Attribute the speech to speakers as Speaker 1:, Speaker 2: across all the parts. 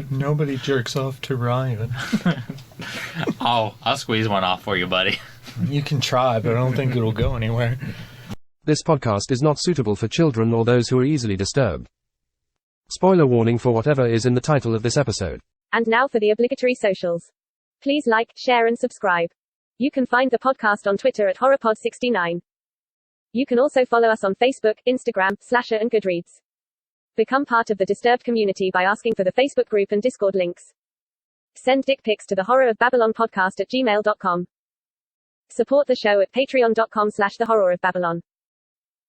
Speaker 1: Nobody jerks off to Ryan.
Speaker 2: I'll squeeze one off for you, buddy.
Speaker 1: You can try, but I don't think it'll go anywhere.
Speaker 3: This podcast is not suitable for children or those who are easily disturbed. Spoiler warning for whatever is in the title of this episode.
Speaker 4: And now for the obligatory socials. Please like, share and subscribe. You can find the podcast on Twitter at HorrorPod69. You can also follow us on Facebook, Instagram, Slasher and Goodreads. Become part of the Disturbed community by asking for the Facebook group and Discord links. Send dick pics to the Horror of Babylon podcast at gmail.com. Support the show at patreon.com/the Horror of Babylon.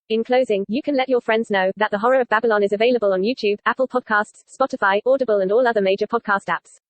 Speaker 4: In closing, you can let your friends know that The Horror of Babylon is available on YouTube, Apple Podcasts, Spotify, Audible and all other major podcast apps.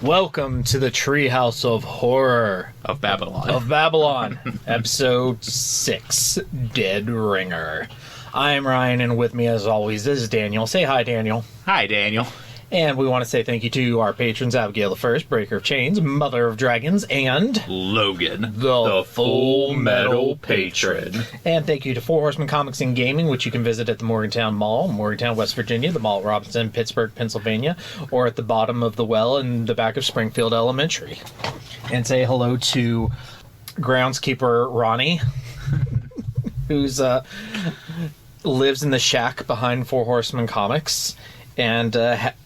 Speaker 1: Welcome to the Treehouse of Horror
Speaker 2: Of Babylon.
Speaker 1: of Babylon, Episode 6, Dead Ringer. I'm Ryan, and with me, as always, is Daniel. Say hi, Daniel.
Speaker 2: Hi, Daniel.
Speaker 1: And we want to say thank you to our patrons, Abigail the First, Breaker of Chains, Mother of Dragons, and
Speaker 2: Logan,
Speaker 1: the
Speaker 2: Full Metal Patron.
Speaker 1: And thank you to Four Horsemen Comics and Gaming, which you can visit at the Morgantown Mall, Morgantown, West Virginia, the Mall at Robinson, Pittsburgh, Pennsylvania, or at the bottom of the well in the back of Springfield Elementary. And say hello to groundskeeper Ronnie, who's lives in the shack behind Four Horsemen Comics, and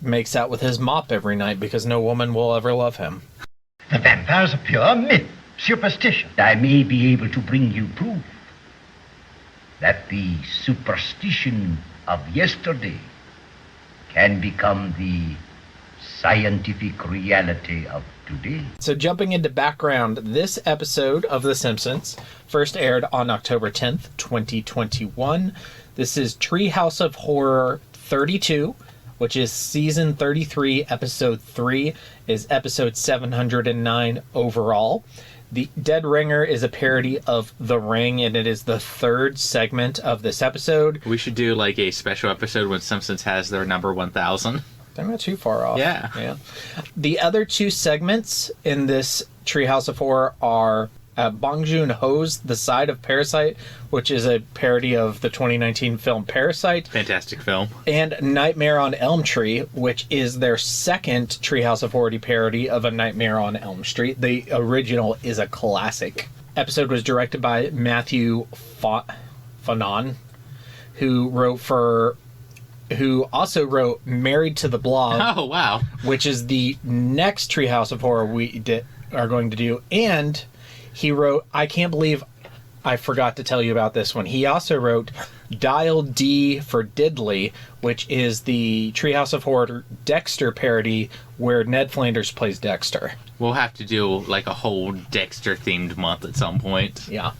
Speaker 1: makes out with his mop every night because no woman will ever love him.
Speaker 5: The vampire's a pure myth, superstition. I may be able to bring you proof that the superstition of yesterday can become the scientific reality of today.
Speaker 1: So jumping into background, this episode of The Simpsons first aired on October 10th, 2021. This is Treehouse of Horror 32, which is season 33, episode 3, is episode 709 overall. The Dead Ringer is a parody of The Ring, and it is the third segment of this episode.
Speaker 2: We should do like a special episode when Simpsons has their number 1000.
Speaker 1: They're not too far off.
Speaker 2: Yeah.
Speaker 1: The other two segments in this Treehouse of Horror are Bong Joon-ho's The Side of Parasite, which is a parody of the 2019 film Parasite.
Speaker 2: Fantastic film.
Speaker 1: And Nightmare on Elm Tree, which is their second Treehouse of Horror parody of A Nightmare on Elm Street. The original is a classic. Episode was directed by Matthew Fanon, who also wrote Married to the Blob.
Speaker 2: Oh, wow.
Speaker 1: Which is the next Treehouse of Horror we are going to do. And he wrote, I can't believe I forgot to tell you about this one. He also wrote Dial D for Diddley, which is the Treehouse of Horror Dexter parody where Ned Flanders plays Dexter.
Speaker 2: We'll have to do like a whole Dexter-themed month at some point.
Speaker 1: Yeah.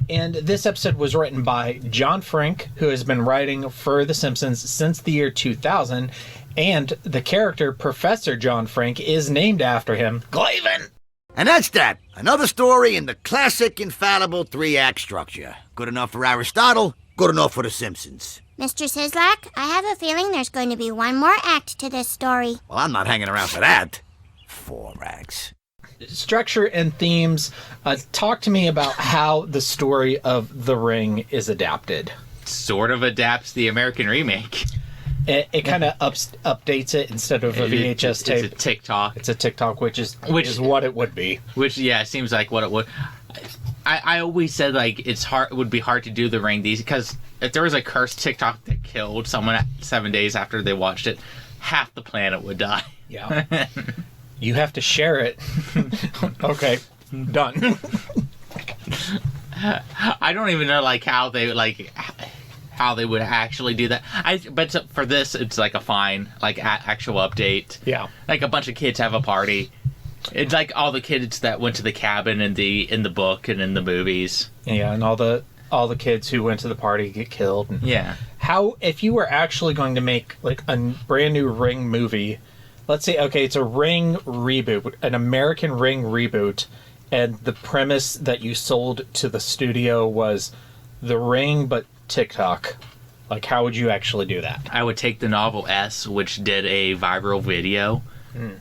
Speaker 1: And this episode was written by John Frank, who has been writing for The Simpsons since the year 2000. And the character, Professor John Frank, is named after him. Glaven!
Speaker 6: And that's that. Another story in the classic, infallible three-act structure. Good enough for Aristotle, good enough for The Simpsons.
Speaker 7: Mr. Sislak, I have a feeling there's going to be one more act to this story.
Speaker 6: Well, I'm not hanging around for that. 4 acts.
Speaker 1: Structure and themes. Talk to me about how the story of The Ring is adapted.
Speaker 2: Sort of adapts the American remake.
Speaker 1: It kind of updates it instead of a VHS tape.
Speaker 2: It's a TikTok.
Speaker 1: It's a TikTok, which is what it would be.
Speaker 2: Which, yeah, seems like what it would. I always said, like, it would be hard to do The Ring these, because if there was a cursed TikTok that killed someone 7 days after they watched it, half the planet would die.
Speaker 1: Yeah. You have to share it. Okay. Done.
Speaker 2: I don't even know, like, how they would actually do that. But for this, it's like a fine, like, actual update.
Speaker 1: Yeah.
Speaker 2: Like, a bunch of kids have a party. It's like all the kids that went to the cabin in the book and in the movies.
Speaker 1: Yeah, and all the all the kids who went to the party get killed. And
Speaker 2: Yeah.
Speaker 1: how, if you were actually going to make like a brand new Ring movie, let's say, okay, it's a Ring reboot, an American Ring reboot, and the premise that you sold to the studio was the Ring but TikTok. Like, how would you actually do that?
Speaker 2: I would take the novel S, which did a viral video.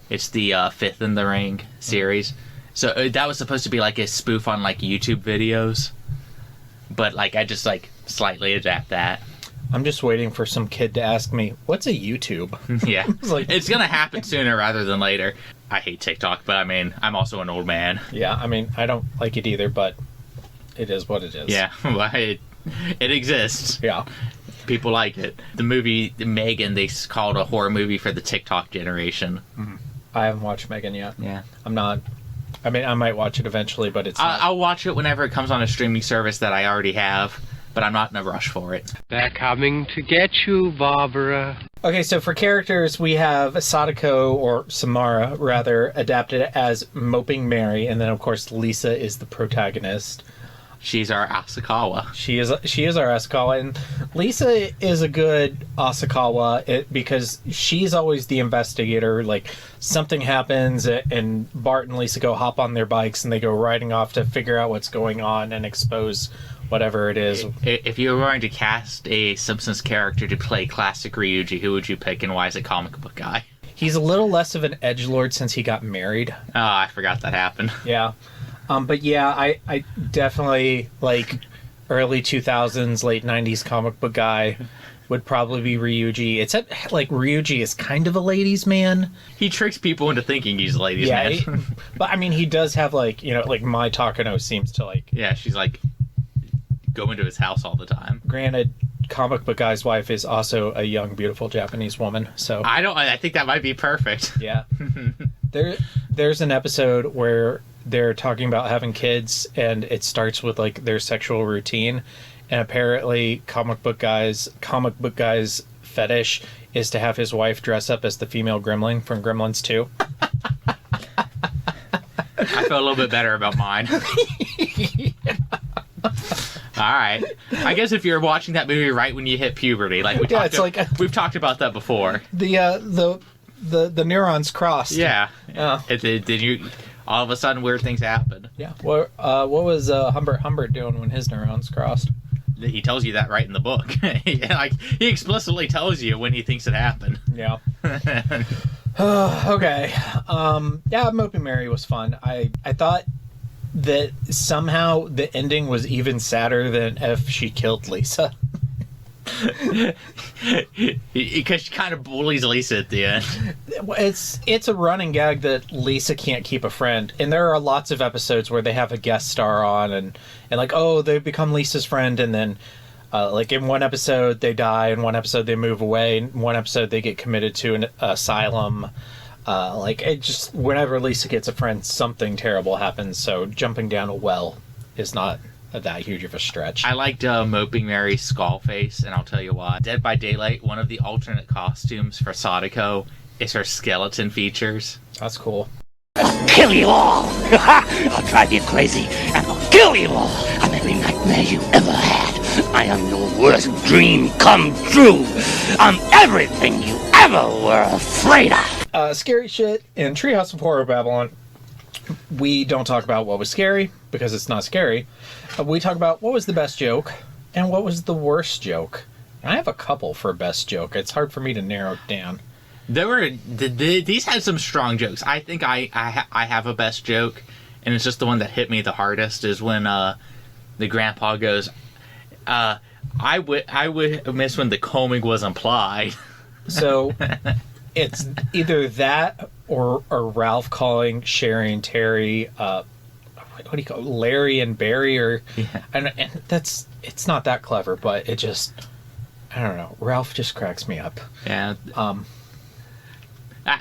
Speaker 2: It's the Fifth in the Ring series. So that was supposed to be like a spoof on like YouTube videos. But like I just like slightly adapt that.
Speaker 1: I'm just waiting for some kid to ask me, what's a YouTube?
Speaker 2: Yeah. It's going to happen sooner rather than later. I hate TikTok, but I mean, I'm also an old man.
Speaker 1: Yeah, I mean, I don't like it either, but it is what it is.
Speaker 2: Yeah, well, it exists.
Speaker 1: Yeah.
Speaker 2: People like it. The movie Megan, they called a horror movie for the TikTok generation.
Speaker 1: I haven't watched Megan yet.
Speaker 2: Yeah.
Speaker 1: I'm not. I mean, I might watch it eventually, but it's not.
Speaker 2: I'll watch it whenever it comes on a streaming service that I already have, but I'm not in a rush for it.
Speaker 8: They're coming to get you, Barbara.
Speaker 1: Okay, so for characters, we have Sadako, or Samara, rather, adapted as Moping Mary, and then, of course, Lisa is the protagonist.
Speaker 2: She's our Asakawa.
Speaker 1: She is our Asakawa, and Lisa is a good Asakawa because she's always the investigator. Like, something happens, and Bart and Lisa go hop on their bikes, and they go riding off to figure out what's going on and expose whatever it is.
Speaker 2: If you were going to cast a Simpsons character to play classic Ryuji, who would you pick, and why is it comic book guy?
Speaker 1: He's a little less of an edgelord since he got married.
Speaker 2: Oh, I forgot that happened.
Speaker 1: Yeah. But yeah, I definitely, like, early 2000s, late 90s comic book guy would probably be Ryuji. Except, like, Ryuji is kind of a ladies' man.
Speaker 2: He tricks people into thinking he's a ladies' man.
Speaker 1: But, I mean, he does have, like, you know, like, Mai Takano seems to, like...
Speaker 2: Yeah, she's, like, go into his house all the time.
Speaker 1: Granted, comic book guy's wife is also a young, beautiful Japanese woman, so...
Speaker 2: I think that might be perfect.
Speaker 1: Yeah. There's an episode where they're talking about having kids, and it starts with like their sexual routine, and apparently comic book guy's fetish is to have his wife dress up as the female gremlin from Gremlins 2.
Speaker 2: I feel a little bit better about mine. Alright. I guess if you're watching that movie right when you hit puberty, like we've talked about that before.
Speaker 1: The neurons crossed.
Speaker 2: Yeah.
Speaker 1: Yeah.
Speaker 2: Did you all of a sudden weird things happen?
Speaker 1: Yeah. What was Humbert doing when his neurons crossed?
Speaker 2: He tells you that right in the book. Like he explicitly tells you when he thinks it happened.
Speaker 1: Yeah. Okay. Yeah, Moping Mary was fun. I thought that somehow the ending was even sadder than if she killed Lisa.
Speaker 2: Because she kind of bullies Lisa at the end.
Speaker 1: It's a running gag that Lisa can't keep a friend, and there are lots of episodes where they have a guest star on, and like, oh, they become Lisa's friend, and then like in one episode they die, in one episode they move away, in one episode they get committed to an asylum. Like, it just, whenever Lisa gets a friend, something terrible happens, so jumping down a well is not that huge of a stretch.
Speaker 2: I liked Moping Mary's skull face, and I'll tell you why. Dead by Daylight, one of the alternate costumes for Sadako is her skeleton features.
Speaker 1: That's cool.
Speaker 9: I'll kill you all! I'll drive you crazy, and I'll kill you all! I'm every nightmare you ever had. I am your worst dream come true. I'm everything you ever were afraid of.
Speaker 1: Scary shit in Treehouse of Horror Babylon. We don't talk about what was scary, because it's not scary. We talk about what was the best joke, and what was the worst joke. And I have a couple for best joke. It's hard for me to narrow it down.
Speaker 2: These had some strong jokes. I think I have a best joke, and it's just the one that hit me the hardest, is when the grandpa goes, I would miss when the combing was implied.
Speaker 1: So it's either that or Ralph calling Sherry and Terry, what do you call it? Larry and Barry, or
Speaker 2: Yeah.
Speaker 1: and it's not that clever, but it just, I don't know. Ralph just cracks me up.
Speaker 2: Yeah.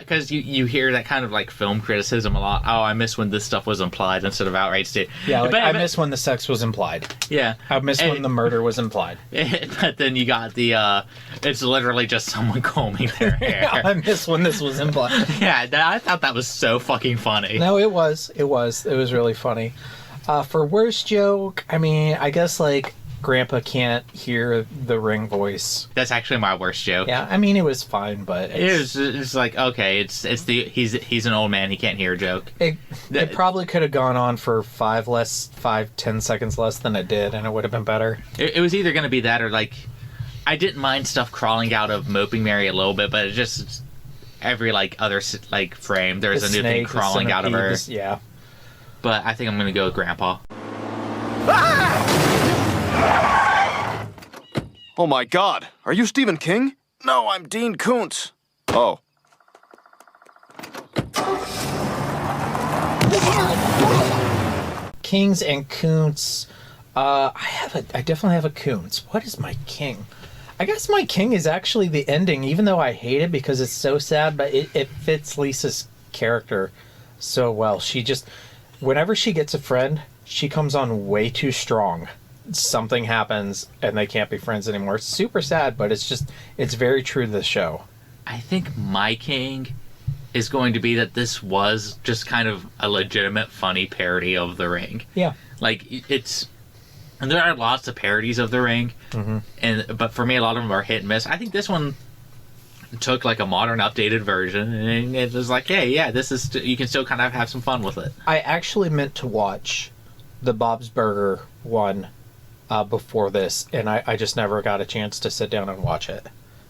Speaker 2: Because you hear that kind of like film criticism a lot. Oh, I miss when this stuff was implied instead of outright stated.
Speaker 1: Yeah, like, I miss when the sex was implied.
Speaker 2: Yeah.
Speaker 1: I miss when the murder was implied.
Speaker 2: But then you got the, it's literally just someone combing their hair.
Speaker 1: Yeah, I miss when this was implied.
Speaker 2: Yeah, I thought that was so fucking funny.
Speaker 1: No, it was really funny. For worst joke, I mean, I guess like Grandpa can't hear the ring voice.
Speaker 2: That's actually my worst joke.
Speaker 1: Yeah, I mean, it was fine, but
Speaker 2: It's like, okay, he's an old man, he can't hear a joke.
Speaker 1: it probably could have gone on for 10 seconds less than it did, and it would have been better.
Speaker 2: It was either going to be that or, like, I didn't mind stuff crawling out of Moping Mary a little bit, but it just, every, like, other, like, frame, there's a new thing crawling out of her.
Speaker 1: Yeah.
Speaker 2: But I think I'm going to go with Grandpa.
Speaker 10: Oh my god, are you Stephen King? No, I'm Dean Koontz. Oh.
Speaker 1: Kings and Koontz. I definitely have a Koontz. What is my king? I guess my king is actually the ending, even though I hate it because it's so sad, but it fits Lisa's character so well. She just, whenever she gets a friend, she comes on way too strong. Something happens and they can't be friends anymore. It's super sad, but it's very true to the show.
Speaker 2: I think my king is going to be that this was just kind of a legitimate funny parody of The Ring.
Speaker 1: Yeah.
Speaker 2: Like, and there are lots of parodies of The Ring, but for me, a lot of them are hit and miss. I think this one took like a modern, updated version, and it was like, hey, yeah, this is you can still kind of have some fun with it.
Speaker 1: I actually meant to watch the Bob's Burger one before this, and I just never got a chance to sit down and watch it.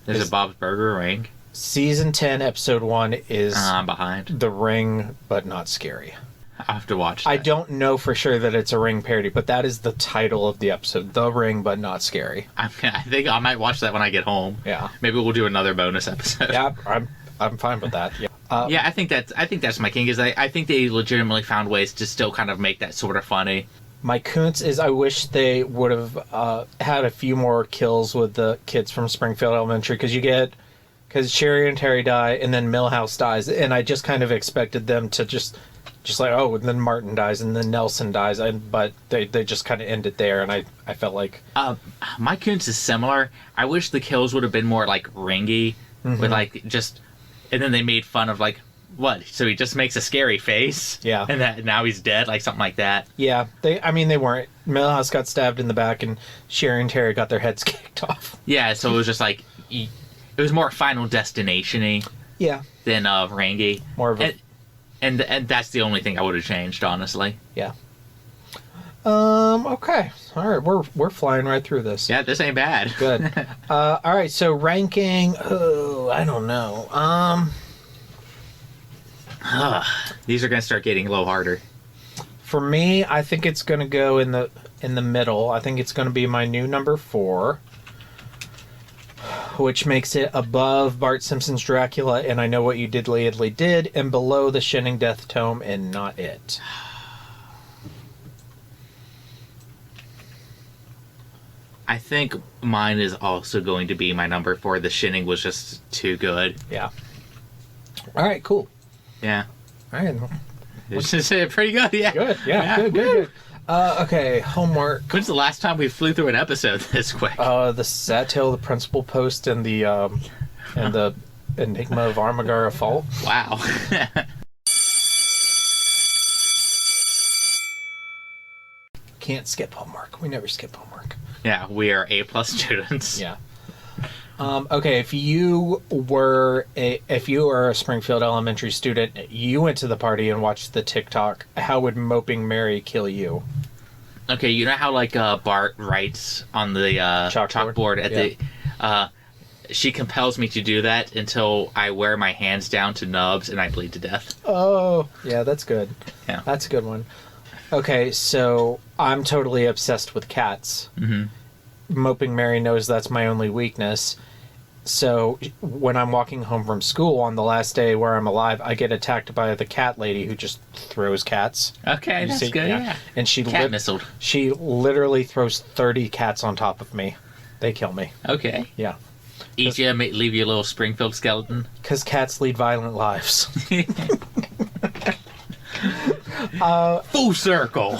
Speaker 2: There's a Bob's Burger Ring.
Speaker 1: Season 10, episode 1 is
Speaker 2: I'm behind.
Speaker 1: The Ring, but not scary.
Speaker 2: I have to watch that.
Speaker 1: I don't know for sure that it's a Ring parody, but that is the title of the episode. The Ring, but not scary.
Speaker 2: I think I might watch that when I get home.
Speaker 1: Yeah.
Speaker 2: Maybe we'll do another bonus episode.
Speaker 1: Yeah, I'm fine with that. Yeah.
Speaker 2: Yeah, I think that's my king. Is I think they legitimately found ways to still kind of make that sort of funny.
Speaker 1: My Koontz is I wish they would have had a few more kills with the kids from Springfield Elementary, because Sherry and Terry die, and then Milhouse dies, and I just kind of expected them to just like, oh, and then Martin dies, and then Nelson dies, but they just kind of ended there, and I felt like...
Speaker 2: My Koontz is similar. I wish the kills would have been more, like, ringy, with, like, just... And then they made fun of, like, what? So he just makes a scary face?
Speaker 1: Yeah.
Speaker 2: And now he's dead? Like, something like that?
Speaker 1: Yeah. They weren't. Milhouse got stabbed in the back, and Sherry and Terry got their heads kicked off.
Speaker 2: Yeah, so it was just, like... It was more Final Destination-y.
Speaker 1: Yeah.
Speaker 2: Than ringy.
Speaker 1: More of a...
Speaker 2: And that's the only thing I would have changed, honestly.
Speaker 1: Yeah. Okay. All right. We're flying right through this.
Speaker 2: Yeah, this ain't bad.
Speaker 1: Good. All right. So ranking. Oh, I don't know.
Speaker 2: These are gonna start getting a little harder.
Speaker 1: For me, I think it's gonna go in the middle. I think it's gonna be my new number 4. Which makes it above Bart Simpson's Dracula and I Know What You Diddly Did, and below The Shinning Death Tome and Not It.
Speaker 2: I think mine is also going to be my number 4. The Shinning was just too good.
Speaker 1: Yeah. All right, cool.
Speaker 2: Yeah.
Speaker 1: All right.
Speaker 2: It's just pretty good, yeah.
Speaker 1: Good, yeah. Good. Okay, homework.
Speaker 2: When's the last time we flew through an episode this quick?
Speaker 1: The Sad Tale of the Principal Post and the Enigma of Armagara Fault.
Speaker 2: Wow.
Speaker 1: Can't skip homework. We never skip homework.
Speaker 2: Yeah, we are A+ students.
Speaker 1: Yeah. Okay, if you are a Springfield Elementary student, you went to the party and watched the TikTok, how would Moping Mary kill you?
Speaker 2: Okay, you know how like Bart writes on the chalkboard at the she compels me to do that until I wear my hands down to nubs and I bleed to death.
Speaker 1: Oh, yeah, that's good.
Speaker 2: Yeah.
Speaker 1: That's a good one. Okay, so I'm totally obsessed with cats.
Speaker 2: Mm-hmm.
Speaker 1: Moping Mary knows that's my only weakness. So when I'm walking home from school on the last day where I'm alive, I get attacked by the cat lady who just throws cats.
Speaker 2: Okay, that's good. Yeah.
Speaker 1: And she
Speaker 2: missiled.
Speaker 1: She literally throws 30 cats on top of me. They kill me.
Speaker 2: Okay.
Speaker 1: Yeah.
Speaker 2: Eat you, leave you a little Springfield skeleton.
Speaker 1: Because cats lead violent lives.
Speaker 2: Full circle.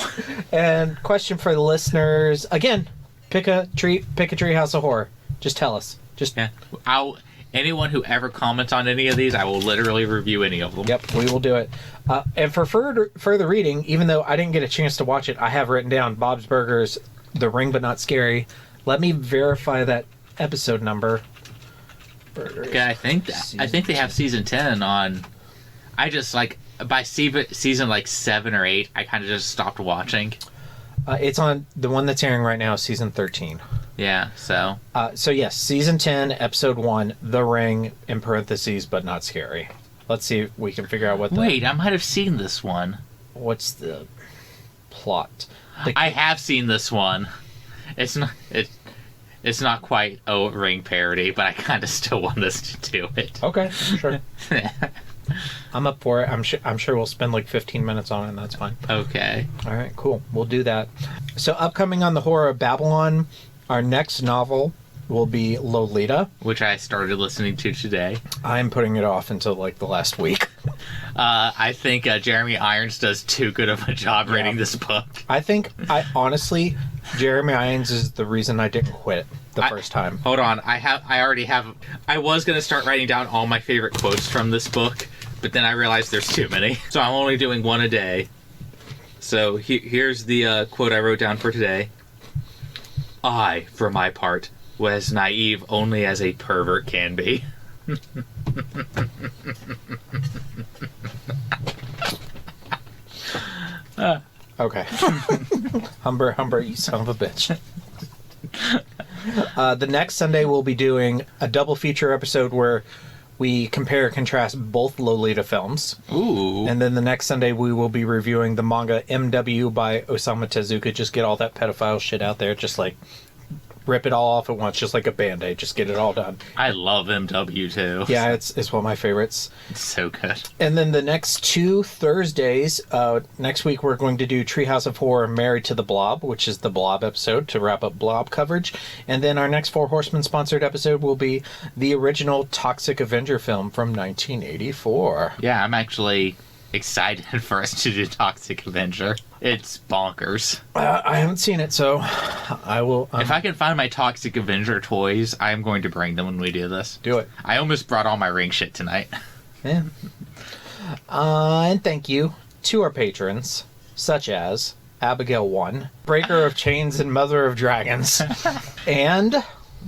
Speaker 1: And question for the listeners again: pick a Treehouse of Horror. Just tell us.
Speaker 2: Anyone who ever comments on any of these, I will literally review any of them.
Speaker 1: Yep, we will do it. And for further reading, even though I didn't get a chance to watch it, I have written down Bob's Burgers, The Ring But Not Scary. Let me verify that episode number.
Speaker 2: Okay, I think they have season 10 on. I just like by season like 7 or 8, I kind of just stopped watching.
Speaker 1: It's on the one that's airing right now, season 13.
Speaker 2: Yeah, so.
Speaker 1: So yes, season 10, episode 1, The Ring, in parentheses, but not scary. Let's see if we can figure out what
Speaker 2: Wait, I might have seen this one.
Speaker 1: What's the plot?
Speaker 2: I have seen this one. It's not quite a Ring parody, but I kind of still want us to do it.
Speaker 1: Okay, sure. I'm up for it. I'm sure we'll spend like 15 minutes on it, and that's fine.
Speaker 2: Okay.
Speaker 1: All right, cool. We'll do that. So upcoming on the Horror of Babylon, our next novel will be Lolita,
Speaker 2: which I started listening to today.
Speaker 1: I'm putting it off until like the last week.
Speaker 2: I think Jeremy Irons does too good of a job reading this book.
Speaker 1: I honestly, Jeremy Irons is the reason I didn't quit the first time.
Speaker 2: Hold on, I was going to start writing down all my favorite quotes from this book, but then I realized there's too many. So I'm only doing one a day. So here's the quote I wrote down for today. I, for my part, was naive only as a pervert can be.
Speaker 1: Okay. Humber, you son of a bitch. The next Sunday we'll be doing a double feature episode where we compare and contrast both Lolita films.
Speaker 2: Ooh.
Speaker 1: And then the next Sunday we will be reviewing the manga MW by Osamu Tezuka. Just get all that pedophile shit out there. Just like rip it all off at once, just like a Band-Aid. Just get it all done.
Speaker 2: I love MW too.
Speaker 1: Yeah, it's one of my favorites.
Speaker 2: It's so good.
Speaker 1: And then the next 2 Thursdays, next week we're going to do Treehouse of Horror Married to the Blob, which is the Blob episode to wrap up Blob coverage. And then our next 4 Horsemen sponsored episode will be the original Toxic Avenger film from 1984.
Speaker 2: Yeah, I'm actually excited for us to do Toxic Avenger. It's bonkers.
Speaker 1: I haven't seen it, so I will...
Speaker 2: if I can find my Toxic Avenger toys, I'm going to bring them when we do this.
Speaker 1: Do it.
Speaker 2: I almost brought all my ring shit tonight.
Speaker 1: Yeah. And thank you to our patrons, such as Abigail 1, Breaker of Chains and Mother of Dragons, and...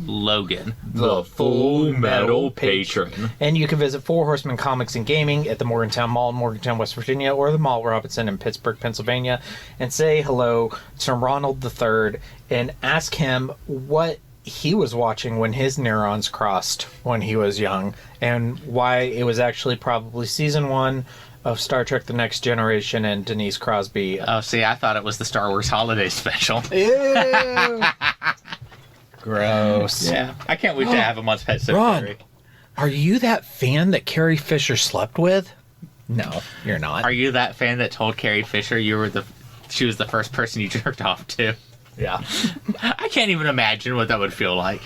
Speaker 2: Logan, the Full Metal Patron.
Speaker 1: And you can visit 4 Horsemen Comics and Gaming at the Morgantown Mall in Morgantown, West Virginia, or the Mall Robinson in Pittsburgh, Pennsylvania, and say hello to Ronald III and ask him what he was watching when his neurons crossed when he was young, and why it was actually probably season 1 of Star Trek The Next Generation and Denise Crosby.
Speaker 2: Oh, see, I thought it was the Star Wars Holiday Special.
Speaker 1: Ew. Gross.
Speaker 2: Yeah, I can't wait to have him on Pet
Speaker 1: Ron,
Speaker 2: Cemetery.
Speaker 1: Are you that fan that Carrie Fisher slept with? No, you're not.
Speaker 2: Are you that fan that told Carrie Fisher she was the first person you jerked off to?
Speaker 1: Yeah.
Speaker 2: I can't even imagine what that would feel like.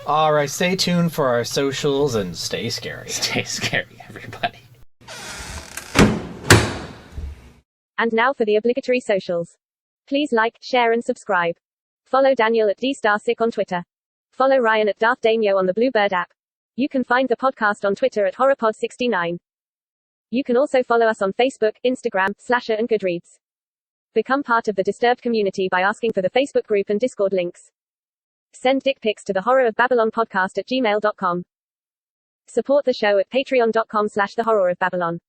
Speaker 1: All right, stay tuned for our socials and stay scary.
Speaker 2: Stay scary, everybody.
Speaker 4: And now for the obligatory socials. Please like, share, and subscribe. Follow Daniel at DStarSick on Twitter. Follow Ryan at Darth Daimyo on the Bluebird app. You can find the podcast on Twitter at HorrorPod69. You can also follow us on Facebook, Instagram, Slasher, and Goodreads. Become part of the Disturbed community by asking for the Facebook group and Discord links. Send dick pics to the Horror of Babylon podcast at gmail.com. Support the show at patreon.com/the Horror of Babylon.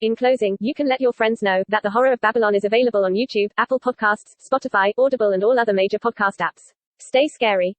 Speaker 4: In closing, you can let your friends know that The Horror of Babylon is available on YouTube, Apple Podcasts, Spotify, Audible, and all other major podcast apps. Stay scary.